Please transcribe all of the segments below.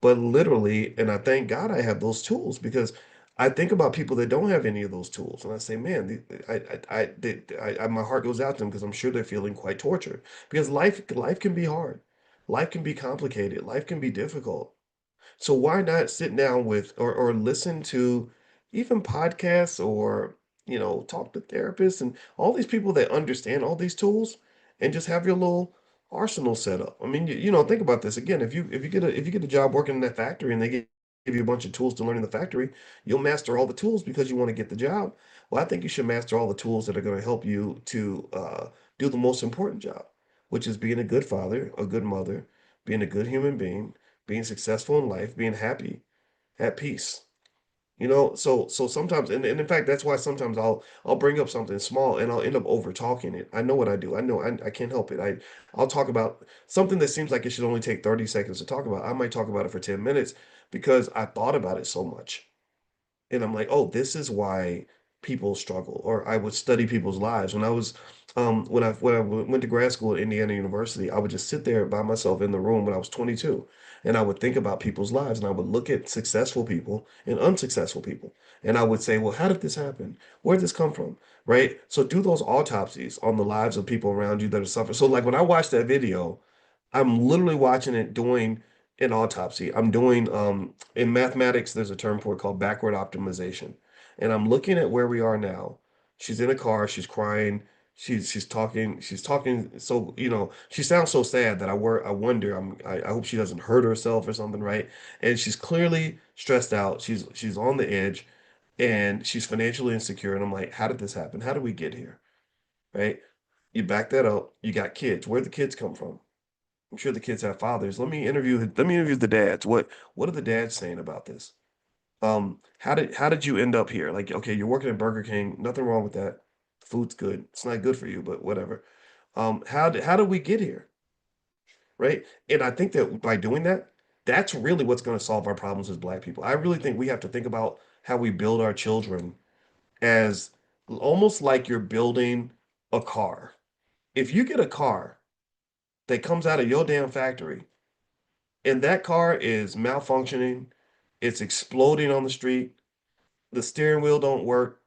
but literally, and I thank God I have those tools because I think about people that don't have any of those tools, and I say, man, my heart goes out to them because I'm sure they're feeling quite tortured because life can be hard, life can be complicated, life can be difficult. So why not sit down with or listen to even podcasts or talk to therapists and all these people that understand all these tools and just have your little arsenal set up. I mean, think about this again. If you get a job working in that factory and they give you a bunch of tools to learn in the factory, you'll master all the tools because you want to get the job. Well, I think you should master all the tools that are going to help you to do the most important job, which is being a good father, a good mother, being a good human being, being successful in life, being happy, at peace. So sometimes, and in fact, that's why sometimes I'll bring up something small and I'll end up over talking it. I know what I do. I know I can't help it. I'll talk about something that seems like it should only take 30 seconds to talk about. I might talk about it for 10 minutes because I thought about it so much. And I'm like, oh, this is why people struggle. Or I would study people's lives. When I went to grad school at Indiana University, I would just sit there by myself in the room when I was 22, and I would think about people's lives, and I would look at successful people and unsuccessful people, and I would say, well, how did this happen? Where did this come from? Right? So do those autopsies on the lives of people around you that are suffering. So like when I watched that video, I'm literally watching it doing an autopsy. I'm doing in mathematics, there's a term for it called backward optimization. And I'm looking at where we are now. She's in a car, she's crying, she's talking so she sounds so sad that I wonder I hope she doesn't hurt herself or something, right? And she's clearly stressed out. She's on the edge and she's financially insecure. And I'm like, how did this happen? How did we get here? Right? You back that up, you got kids. Where'd the kids come from? I'm sure the kids have fathers. Let me interview the dads. What are the dads saying about this? How did you end up here? Like, okay, you're working at Burger King, nothing wrong with that. Food's good. It's not good for you, but whatever. How did we get here? Right? And I think that by doing that, that's really what's going to solve our problems as Black people. I really think we have to think about how we build our children as almost like you're building a car. If you get a car that comes out of your damn factory and that car is malfunctioning, it's exploding on the street, the steering wheel don't work,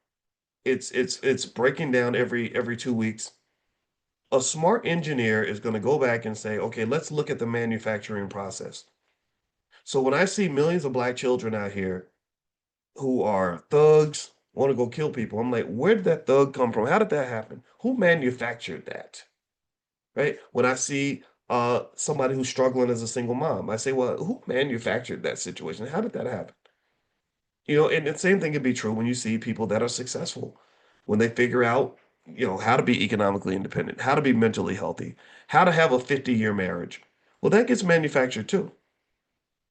it's breaking down every 2 weeks. A smart engineer is going to go back and say, okay, let's look at the manufacturing process. So when I see millions of Black children out here who are thugs, want to go kill people, I'm like, where did that thug come from? How did that happen? Who manufactured that? Right? When I see somebody who's struggling as a single mom, I say, well, who manufactured that situation? How did that happen? And the same thing can be true when you see people that are successful, when they figure out, how to be economically independent, how to be mentally healthy, how to have a 50-year marriage. Well, that gets manufactured too.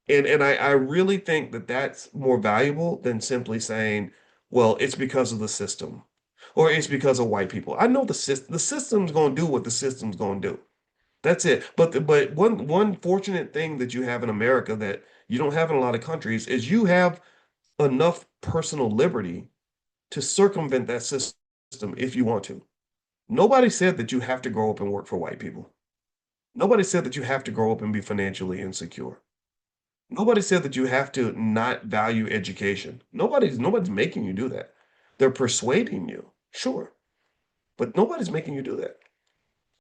And I really think that that's more valuable than simply saying, well, it's because of the system or it's because of white people. I know the system's going to do what the system's going to do. That's it. But one fortunate thing that you have in America that you don't have in a lot of countries is you have enough personal liberty to circumvent that system if you want to. Nobody said that you have to grow up and work for white people. Nobody said that you have to grow up and be financially insecure. Nobody said that you have to not value education. Nobody's making you do that. They're persuading you, sure, but nobody's making you do that.